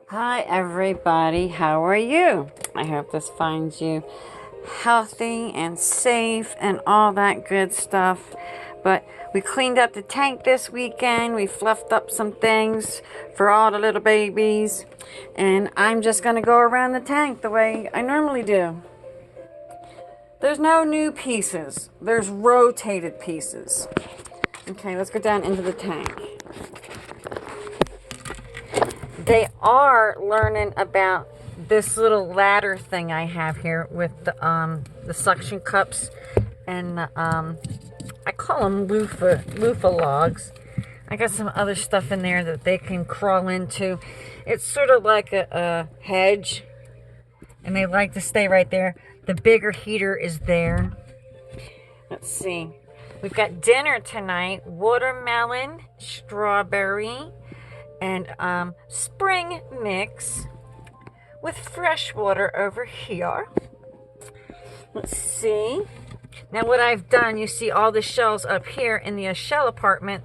Hi everybody, how are you? I hope this finds you healthy and safe and all that good stuff. But we cleaned up the tank this weekend. We fluffed up some things for all the little babies. And I'm just going to go around the tank the way I normally do. There's no new pieces. There's rotated pieces. Okay, let's go down into the tank. They are learning about this little ladder thing I have here with the suction cups and I call them loofah logs. I got some other stuff in there that they can crawl into. It's sort of like a hedge, and they like to stay right there. The bigger heater is there. Let's see. We've got dinner tonight: watermelon, strawberry, and spring mix with fresh water over here. Let's see. Now what I've done, you see all the shells up here in the shell apartment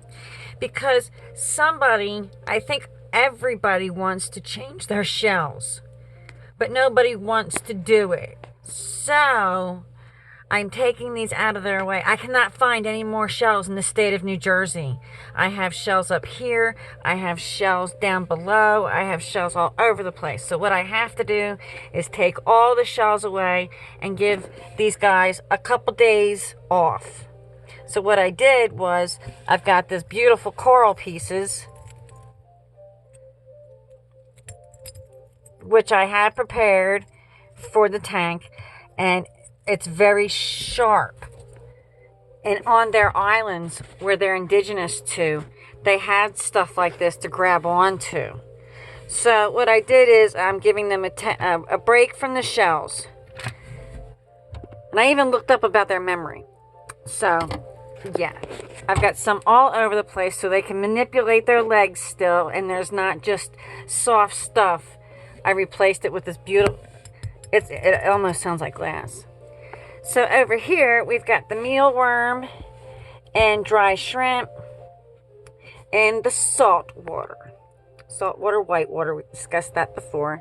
because somebody, I think everybody wants to change their shells, but nobody wants to do it. So I'm taking these out of their way. I cannot find any more shells in the state of New Jersey. I have shells up here. I have shells down below. I have shells all over the place. So what I have to do is take all the shells away and give these guys a couple days off. So what I did was I've got this beautiful coral pieces, which I had prepared for the tank, and it's very sharp. And on their islands where they're indigenous to, they had stuff like this to grab onto. So what I did is I'm giving them a break from the shells. And I even looked up about their memory. So, yeah. I've got some all over the place so they can manipulate their legs still. And there's not just soft stuff. I replaced it with this beautiful... It almost sounds like glass. So over here, we've got the mealworm and dry shrimp and the salt water. Saltwater, whitewater, we discussed that before.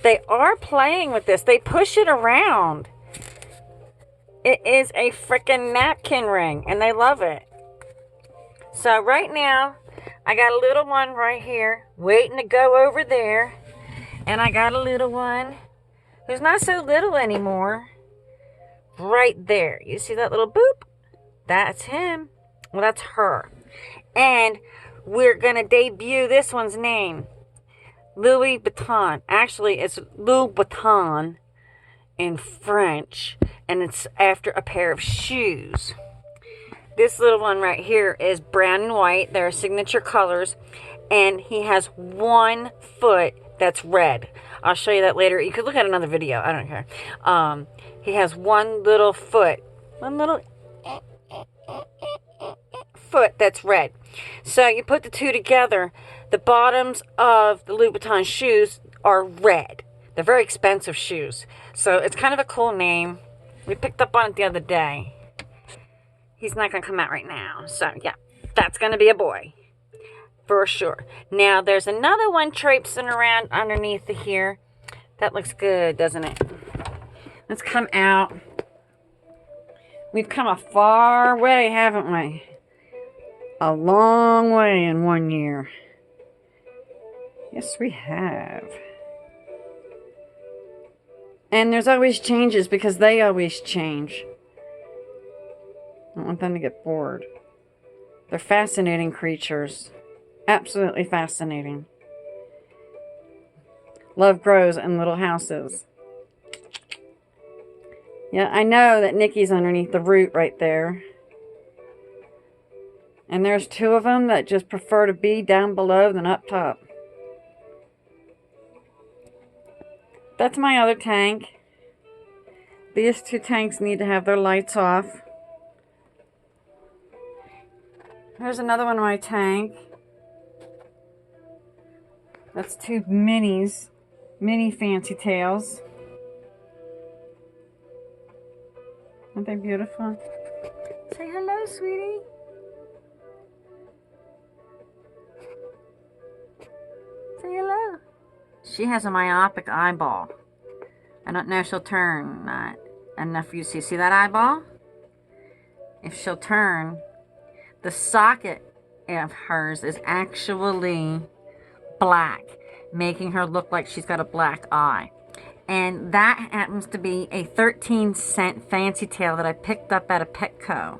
They are playing with this. They push it around. It is a freaking napkin ring, and they love it. So right now, I got a little one right here waiting to go over there. And I got a little one who's not so little anymore. Right there. You see that little boop? That's him. Well, that's her. And we're going to debut this one's name. Louis Vuitton. Actually, it's Louis Vuitton in French. And it's after a pair of shoes. This little one right here is brown and white. They're signature colors. And he has one foot that's red. I'll show you that later. You could look at another video. I don't care. He has one little foot. One little foot that's red. So you put the two together. The bottoms of the Louis Vuitton shoes are red. They're very expensive shoes. So it's kind of a cool name. We picked up on it the other day. He's not going to come out right now. So yeah, that's going to be a boy. For sure. Now, there's another one traipsing around underneath here. That looks good, doesn't it? Let's come out. We've come a far way, haven't we? A long way in 1 year. Yes, we have. And there's always changes because they always change. I don't want them to get bored. They're fascinating creatures. Absolutely fascinating. Love grows in little houses. Yeah, I know that Nikki's underneath the root right there. And there's two of them that just prefer to be down below than up top. That's my other tank. These two tanks need to have their lights off. Here's another one in my tank. That's two minis. Mini fancy tails. Aren't they beautiful? Say hello, sweetie. Say hello. She has a myopic eyeball. I don't know if she'll turn. Not enough for you to see. See that eyeball? If she'll turn, the socket of hers is actually black, making her look like she's got a black eye. And that happens to be a 13-cent fancy tail that I picked up at a Petco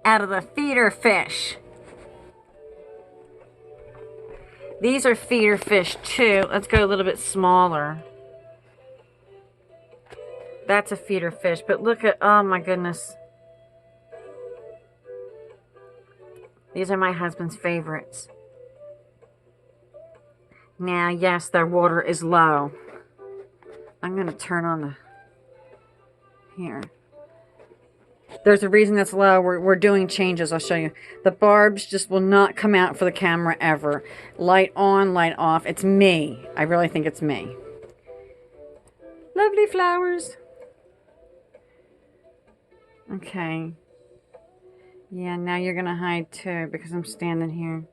out of the feeder fish. These are feeder fish too. Let's go a little bit smaller. That's a feeder fish, but look at, oh my goodness. These are my husband's favorites. Now, yes, their water is low. I'm going to turn on the... Here. There's a reason that's low. We're doing changes. I'll show you. The barbs just will not come out for the camera ever. Light on, light off. It's me. I really think it's me. Lovely flowers. Okay. Yeah, now you're going to hide too because I'm standing here.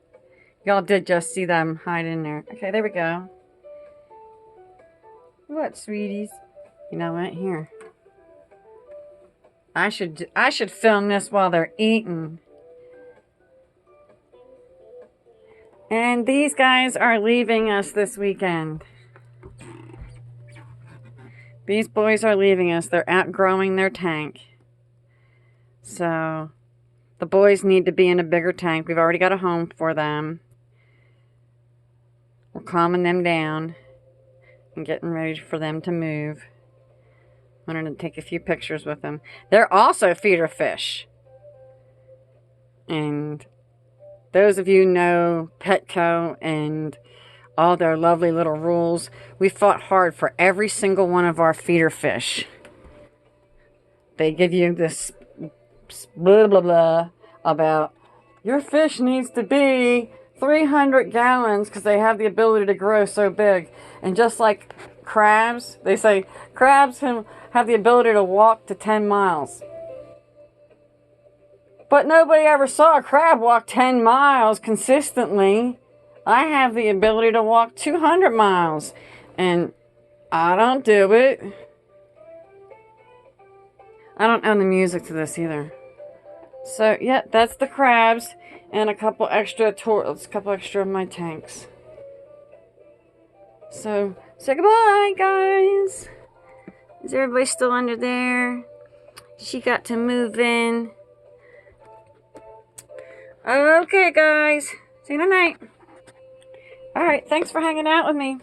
Y'all did just see them hide in there. Okay, there we go. What, sweeties? You know what? Here. I should film this while they're eating. And these guys are leaving us this weekend. These boys are leaving us. They're outgrowing their tank. So, the boys need to be in a bigger tank. We've already got a home for them. We're calming them down and getting ready for them to move. Wanted to take a few pictures with them. They're also feeder fish. And those of you know Petco and all their lovely little rules. We fought hard for every single one of our feeder fish. They give you this blah blah blah about your fish needs to be 300 gallons because they have the ability to grow so big. And just like crabs, they say crabs can have the ability to walk to 10 miles. But nobody ever saw a crab walk 10 miles consistently. I have the ability to walk 200 miles. And I don't do it. I don't own the music to this either. So, yeah, that's the crabs. And a couple extra turtles. A couple extra of my tanks. So, say goodbye, guys. Is everybody still under there? She got to move in. Okay, guys. See you tonight. Alright, thanks for hanging out with me.